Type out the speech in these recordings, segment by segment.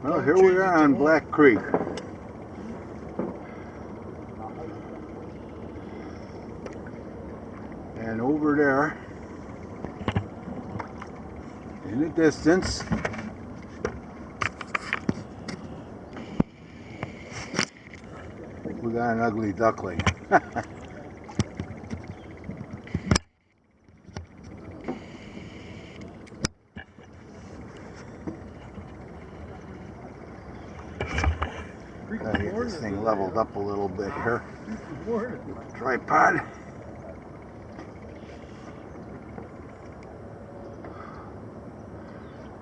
Well, here we are on Black Creek. And over there, in the distance, we got an ugly duckling. Gotta get this thing leveled up a little bit here. Tripod.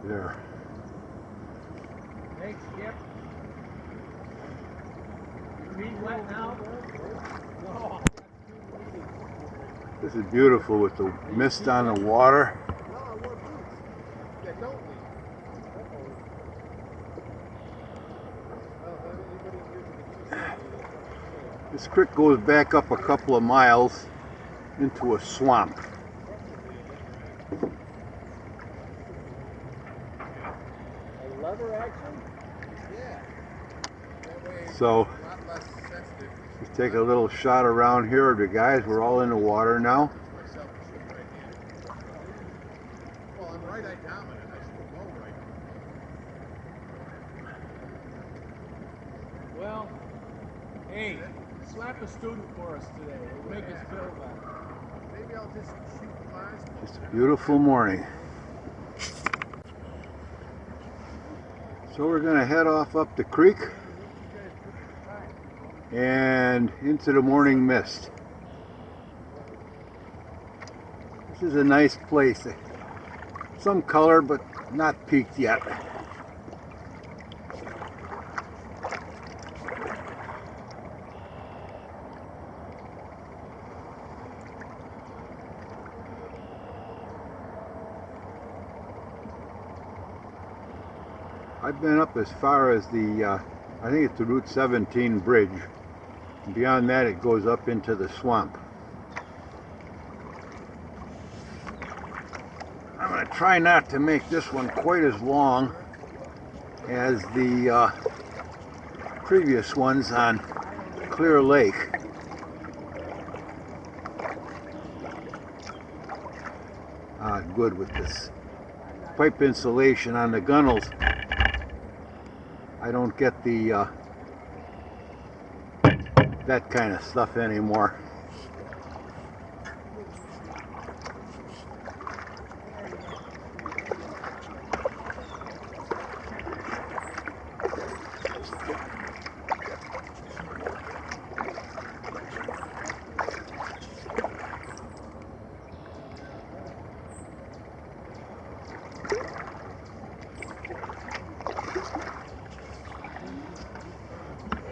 There. Thanks, Skip. Your feet wet now? No. This is beautiful with the mist on the water. This creek goes back up a couple of miles into a swamp. Lever action? So, just take a little shot around here. The guys, we're all in the water now. Well, hey, slap a student for us today. It'll make us feel better. Maybe I'll just shoot class. Just a beautiful morning. So we're going to head off up the creek and into the morning mist. This is a nice place. Some color, but not peaked yet. I've been up as far as the, I think it's the Route 17 bridge. Beyond that, it goes up into the swamp. I'm going to try not to make this one quite as long as the previous ones on Clear Lake. Good with this pipe insulation on the gunnels. I don't get the that kind of stuff anymore.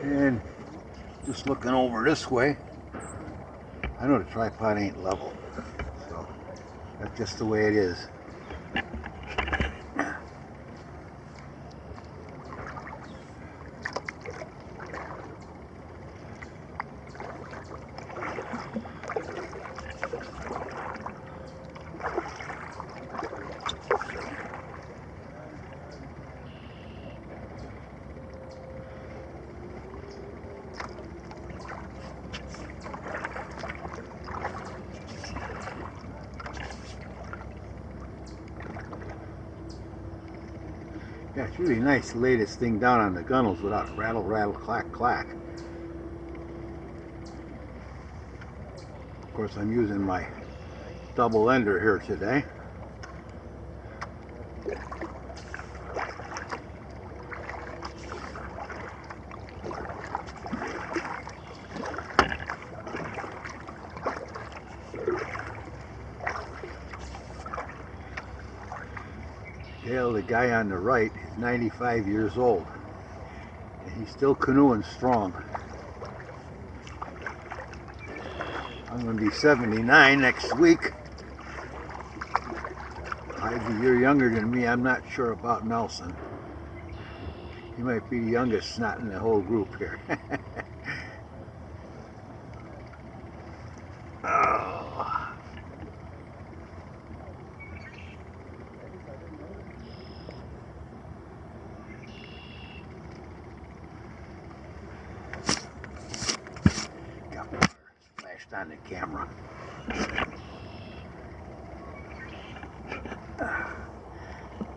And just looking over this way, I know the tripod ain't level, so that's just the way it is. Yeah, it's really nice to lay this thing down on the gunnels without rattle, rattle, clack, clack. Of course, I'm using my double ender here today. Dale, the guy on the right, is 95 years old, and he's still canoeing strong. I'm going to be 79 next week. He's a year younger than me. I'm not sure about Nelson. He might be the youngest snot in the whole group here. Oh. focused on the camera.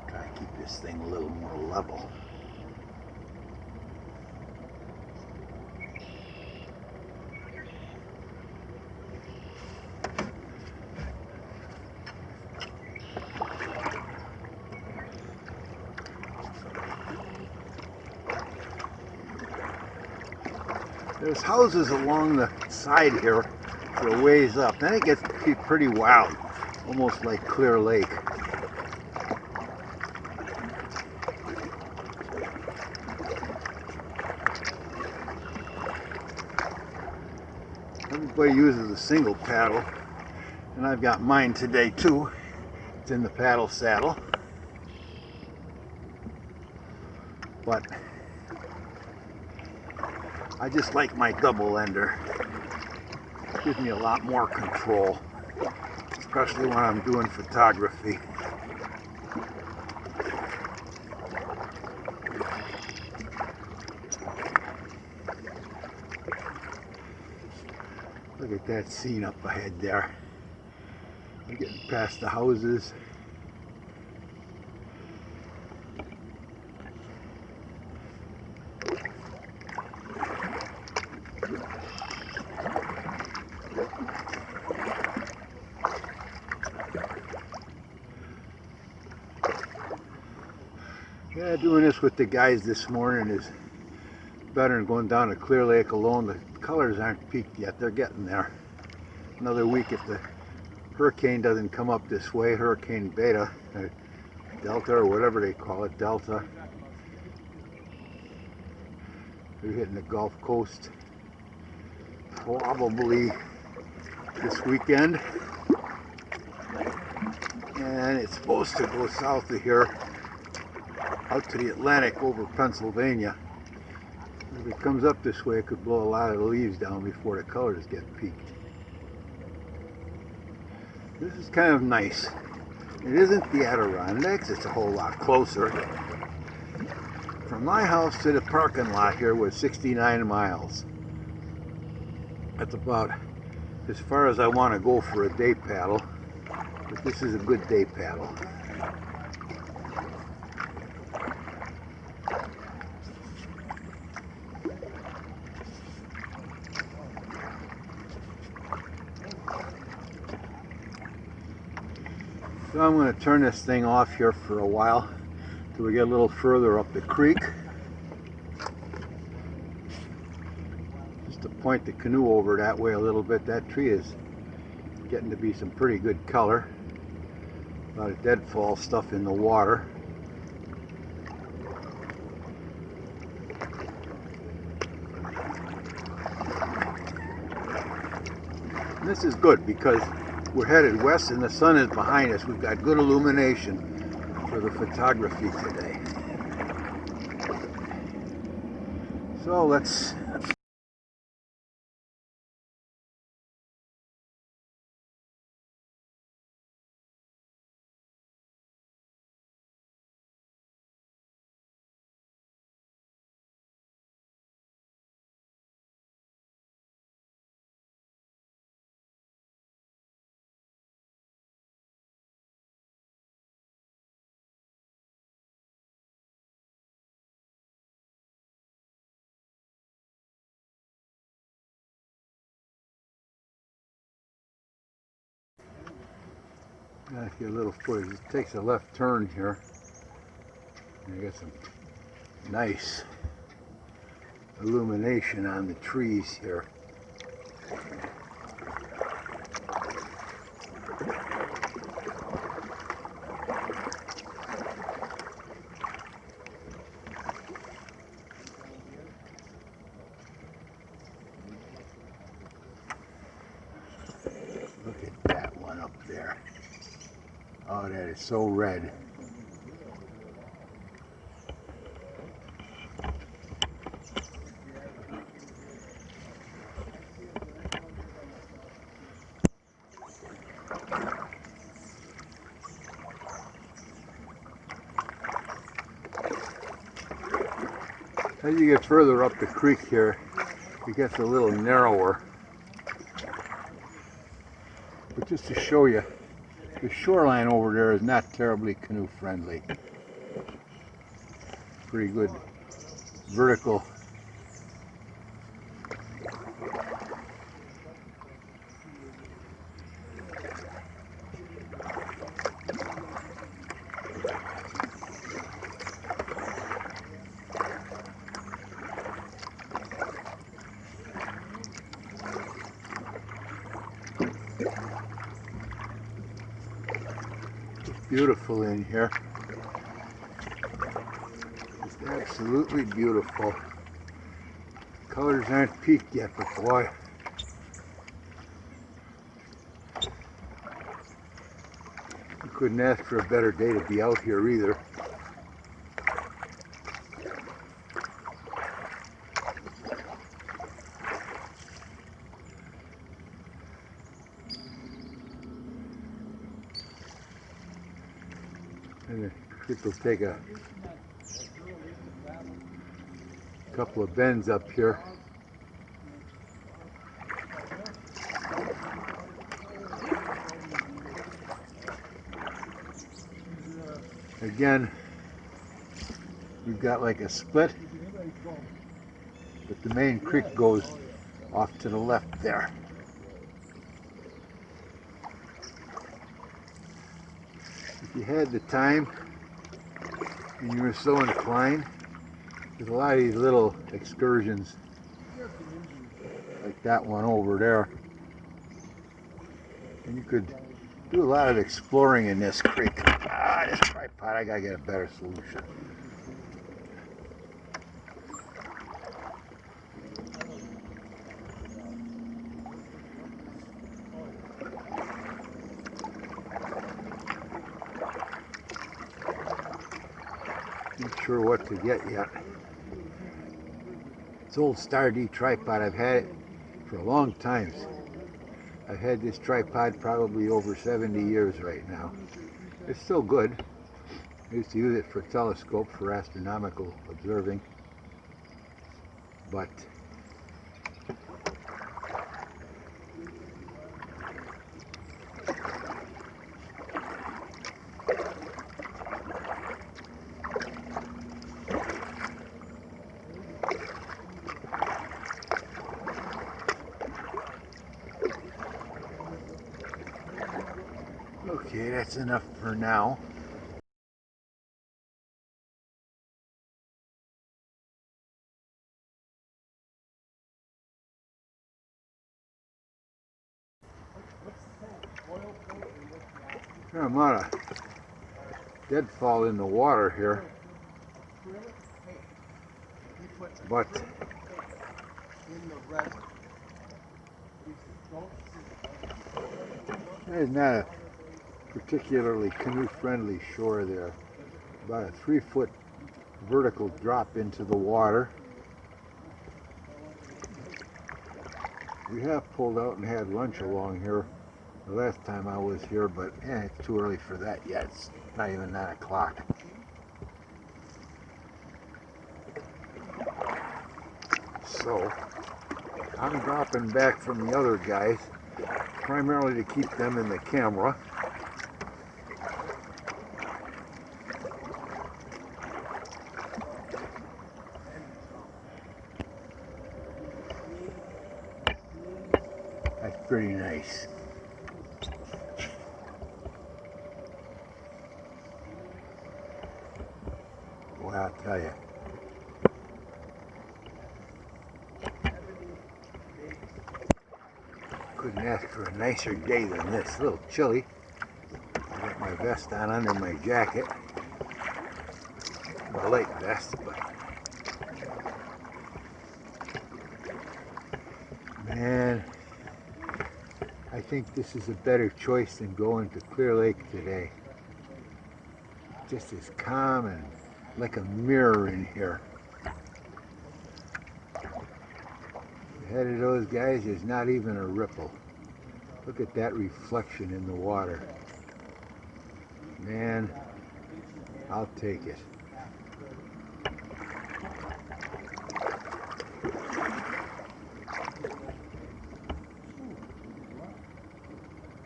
Try to keep this thing a little more level. There's houses along the side here for a ways up. Then it gets to be pretty wild, almost like Clear Lake. Everybody uses a single paddle, and I've got mine today too. It's in the paddle saddle. But I just like my double ender. It gives me a lot more control, especially when I'm doing photography. Look at that scene up ahead there. We're getting past the houses. Yeah, doing this with the guys this morning is better than going down to Clear Lake alone. The colors aren't peaked yet. They're getting there. Another week if the hurricane doesn't come up this way, Hurricane Beta, Delta, or whatever they call it, Delta. They're hitting the Gulf Coast probably this weekend. And it's supposed to go south of here out to the Atlantic over Pennsylvania. If it comes up this way, it could blow a lot of the leaves down before the colors get peaked. This is kind of nice. It isn't the Adirondacks, it's a whole lot closer. From my house to the parking lot here was 69 miles. That's about as far as I want to go for a day paddle, but this is a good day paddle. So I'm going to turn this thing off here for a while till we get a little further up the creek. Just to point the canoe over that way a little bit. That tree is getting to be some pretty good color. A lot of deadfall stuff in the water. And this is good because we're headed west and the sun is behind us. We've got good illumination for the photography today. So let's get a little footage. It takes a left turn here. And I got some nice illumination on the trees here. Look at that one up there. Oh, that is so red. As you get further up the creek here, it gets a little narrower. But just to show you, the shoreline over there is not terribly canoe friendly. Pretty good vertical. It's beautiful in here. It's absolutely beautiful. Colors aren't peaked yet, but boy, you couldn't ask for a better day to be out here either. And it will take a couple of bends up here. Again, we've got like a split, but the main creek goes off to the left there. If you had the time and you were so inclined, there's a lot of these little excursions like that one over there, and you could do a lot of exploring in this creek. This tripod, I gotta get a better solution. Not sure what to get yet. It's old Star D tripod. I've had it for a long time. I've had this tripod probably over 70 years right now. It's still good. I used to use it for telescope for astronomical observing, but okay, that's enough for now. Fair amount of deadfall in the water here, but there's not a particularly canoe-friendly shore there. About a 3-foot vertical drop into the water. We have pulled out and had lunch along here the last time I was here, but it's too early for that yet. It's not even 9 o'clock. So I'm dropping back from the other guys, primarily to keep them in the camera. That's pretty nice. Boy, I'll tell you. Couldn't ask for a nicer day than this. A little chilly. I got my vest on under my jacket. My light vest, but man, I think this is a better choice than going to Clear Lake today. Just as calm and like a mirror in here. Ahead of those guys, there's not even a ripple. Look at that reflection in the water. Man, I'll take it.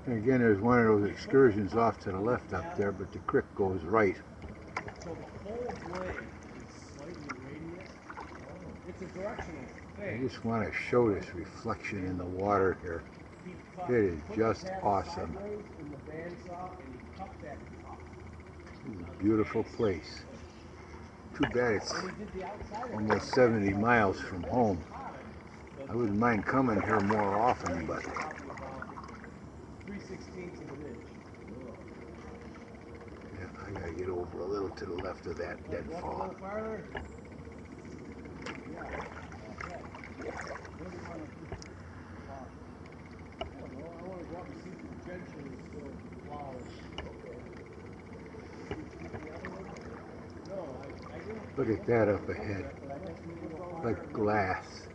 And again, there's one of those excursions off to the left up there, but the creek goes right. So the whole blade is slightly radius. It's a directional I thing. just want to show this reflection in the water here. It is just awesome. It's a beautiful place. Too bad it's almost 70 miles from home. I wouldn't mind coming here more often, but 3/16 of an inch. yeah, I gotta get over a little to the left of that deadfall. Look at that up ahead, like glass.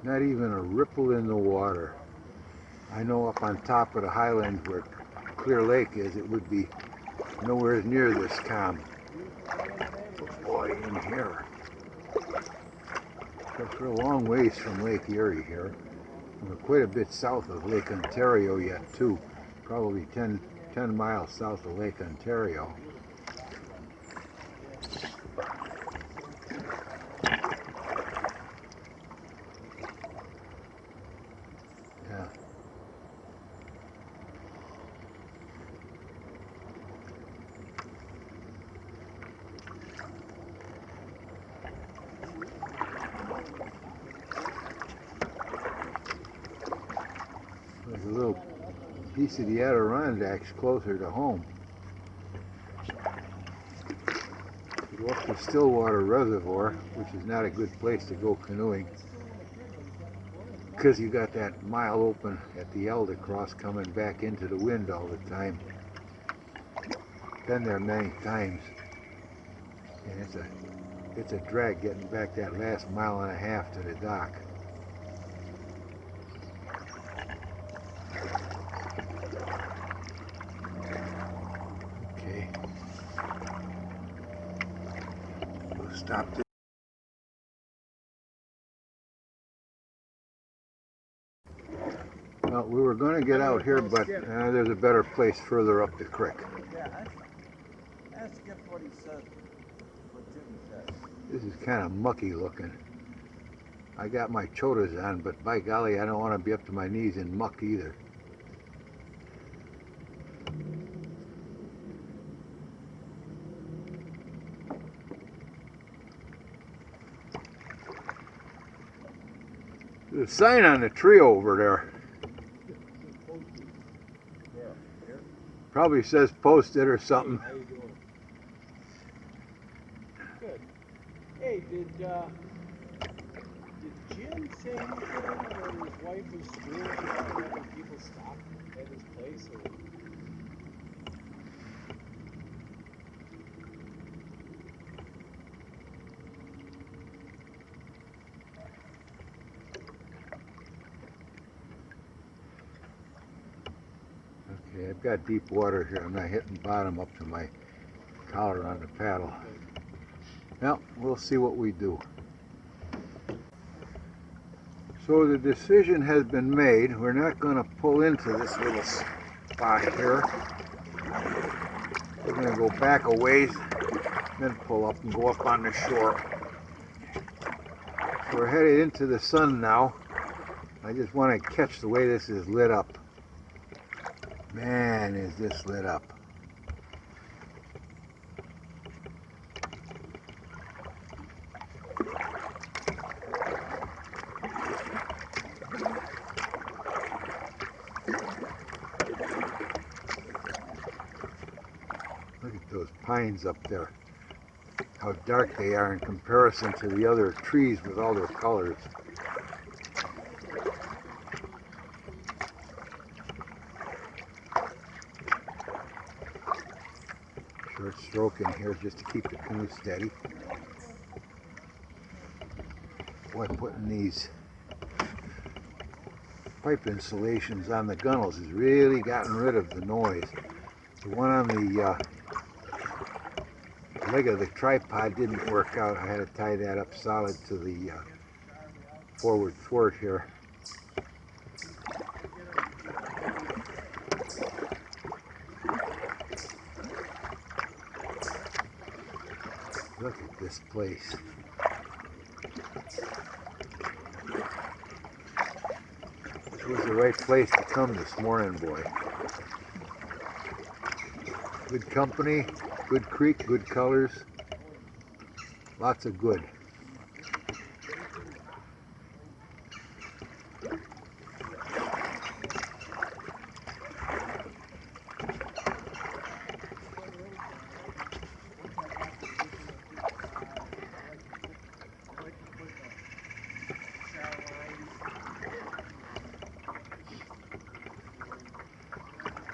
Not even a ripple in the water. I know up on top of the highlands where Clear Lake is, it would be nowhere near this calm. But boy, in here, because we're a long ways from Lake Erie here. We're quite a bit south of Lake Ontario yet too. Probably 10 miles south of Lake Ontario. Yeah. There's a little piece of the Adirondacks closer to home. You go up to Stillwater Reservoir, which is not a good place to go canoeing, because you got that mile open at the Elder Cross coming back into the wind all the time. Been there many times, and it's a drag getting back that last mile and a half to the dock. Okay, we'll stop this. Well, we were going to get out here, but there's a better place further up the creek. Yeah, I skipped what he said, what Jimmy said. This is kind of mucky looking. I got my chotas on, but by golly, I don't want to be up to my knees in muck either. There's a sign on the tree over there. Probably says posted or something. How you doing? Good. Hey, did Jim say anything when his wife was screwing about having people stop at his place? Or? Okay, I've got deep water here. I'm not hitting bottom up to my collar on the paddle. Well, we'll see what we do. So the decision has been made. We're not going to pull into this little spot here. We're going to go back a ways, then pull up and go up on the shore. So we're headed into the sun now. I just want to catch the way this is lit up. Man, is this lit up. Look at those pines up there. How dark they are in comparison to the other trees with all their colors. Short stroke in here just to keep the canoe steady. Boy, putting these pipe insulations on the gunnels has really gotten rid of the noise. The one on the leg of the tripod didn't work out. I had to tie that up solid to the forward thwart here. this place. This was the right place to come this morning, boy. Good company, good creek, good colors, lots of good.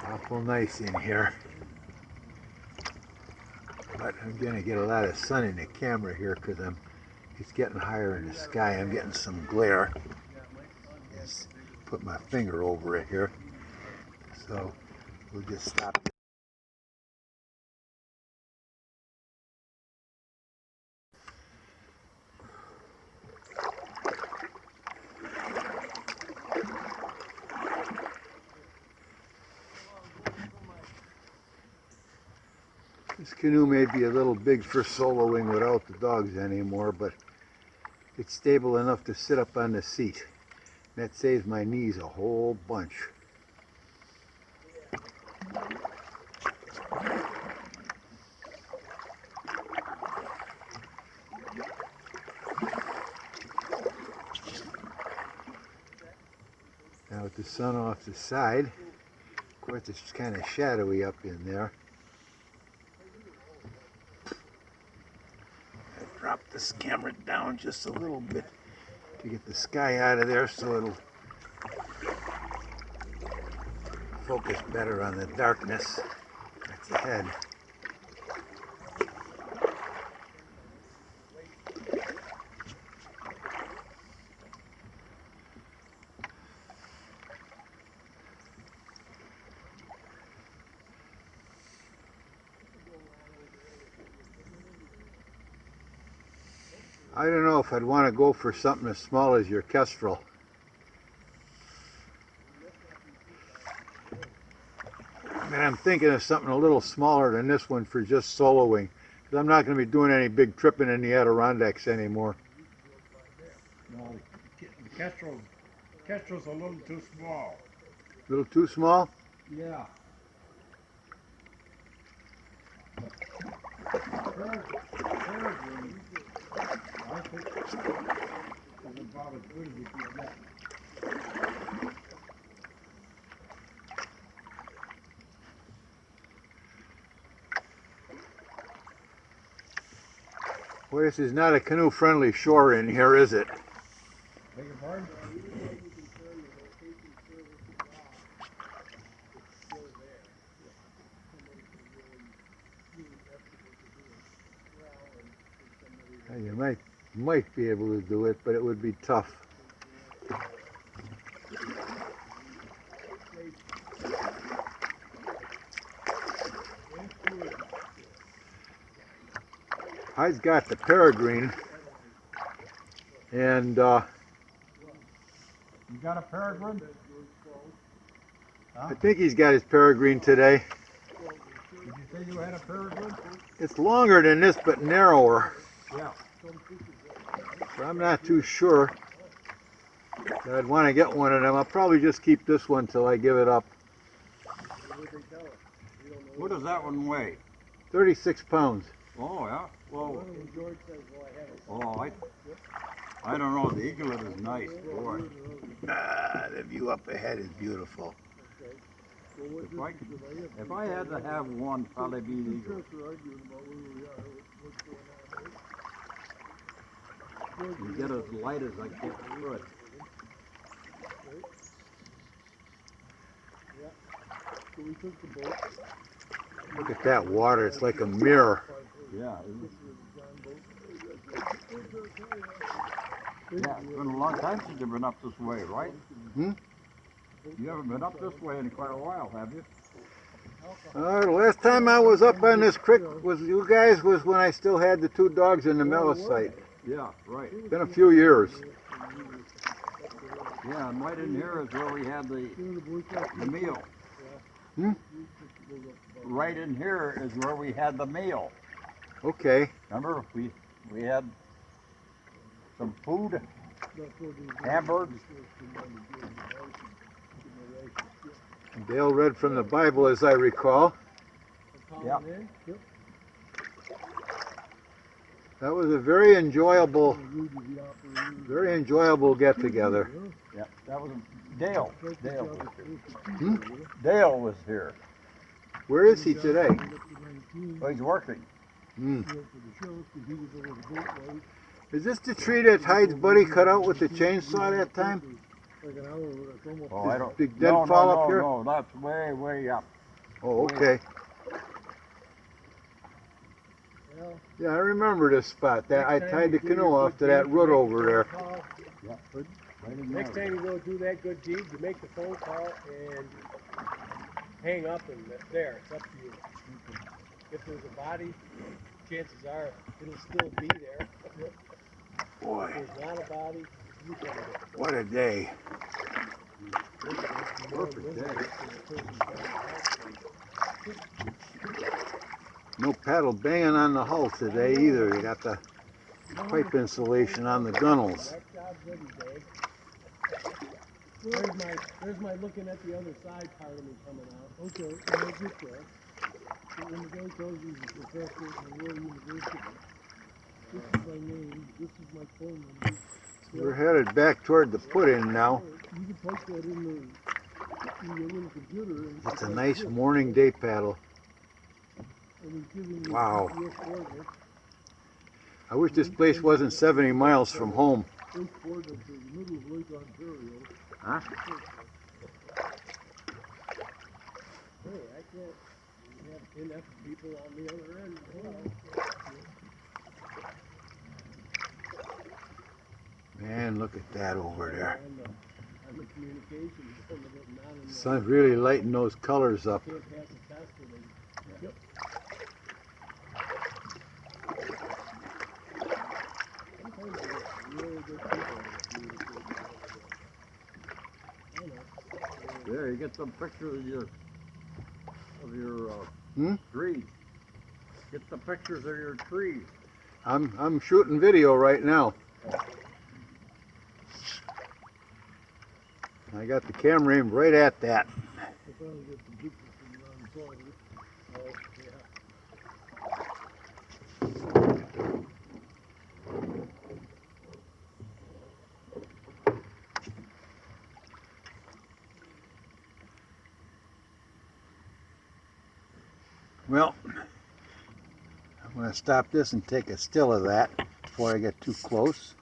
Awful nice in here. But I'm going to get a lot of sun in the camera here because it's getting higher in the sky. I'm getting some glare. Just put my finger over it here. So we'll just stop. This canoe may be a little big for soloing without the dogs anymore, but it's stable enough to sit up on the seat. That saves my knees a whole bunch. Now with the sun off the side, of course it's kind of shadowy up in there. I dropped this camera down just a little bit to get the sky out of there so it'll focus better on the darkness that's ahead. I don't know if I'd want to go for something as small as your Kestrel. I mean, I'm thinking of something a little smaller than this one for just soloing. Because I'm not going to be doing any big tripping in the Adirondacks anymore. No, the Kestrel's a little too small. A little too small? Yeah. Peregrine, I think, is about as good as you can get. Boy, this is not a canoe-friendly shore in here, is it? Beg your pardon? You might be able to do it, but it would be tough. I've got the Peregrine, and You got a Peregrine? Huh? I think he's got his Peregrine today. Did you say you had a Peregrine? It's longer than this, but narrower. Yeah. So I'm not too sure that I'd want to get one of them. I'll probably just keep this one till I give it up. What does that one weigh? 36 pounds. Oh, yeah? Well, oh, I don't know. The eaglet is nice, boy. The view up ahead is beautiful. If I had to have one, probably be the eaglet. You get as light as I could. Look at that water. It's like a mirror. Yeah. Yeah, it's been a long time since you've been up this way, right? Hmm? You haven't been up this way in quite a while, have you? The last time I was up on this creek with you guys was when I still had the two dogs in the Melisite. Yeah, right. It's been a few years. Yeah, and right in here is where we had the meal. Hmm? Right in here is where we had the meal. Okay. Remember, we We had some food, hamburgers. Dale read from the Bible, as I recall. Yeah. That was a very enjoyable get-together. Yeah, that was Dale. Dale was Hmm? here. Dale was here. Where is he today? Well, he's working. Hmm. Is this the tree that Hyde's buddy cut out with the chainsaw that time? Oh, I don't. Big dead fall up here? No, that's way, way up. Oh, okay. Yeah, I remember this spot. That I tied the canoe off to that root over there. Yeah. Next time you go do that good deed, you make the phone call and hang up, and there, it's up to you. If there's a body, chances are it'll still be there. Boy, If there's not a body, you can get it. what a day. Perfect day. No paddle banging on the hull today either. You got the pipe insulation on the gunnels. That job's ready, Dave. There's my looking at the other side part of me coming out. Okay, I'll get that. But when the guy tells you he's a professor at Royal University, this is my name, this is my phone number. We're headed back toward the put-in now. You can type that in your little computer. And It's a nice morning day paddle. Wow. I wish this place wasn't 70 miles from home. Huh? Hey, I can't have enough people on the other end. Man, look at that over there. On the communications, Sun's really lighting those colors up. can't pass a test with them. Yep. Sometimes you get really good people that communicate. There, you get some pictures of your trees. Get the pictures of your trees. I'm shooting video right now. I got the camera aimed right at that. Well, I'm going to stop this and take a still of that before I get too close.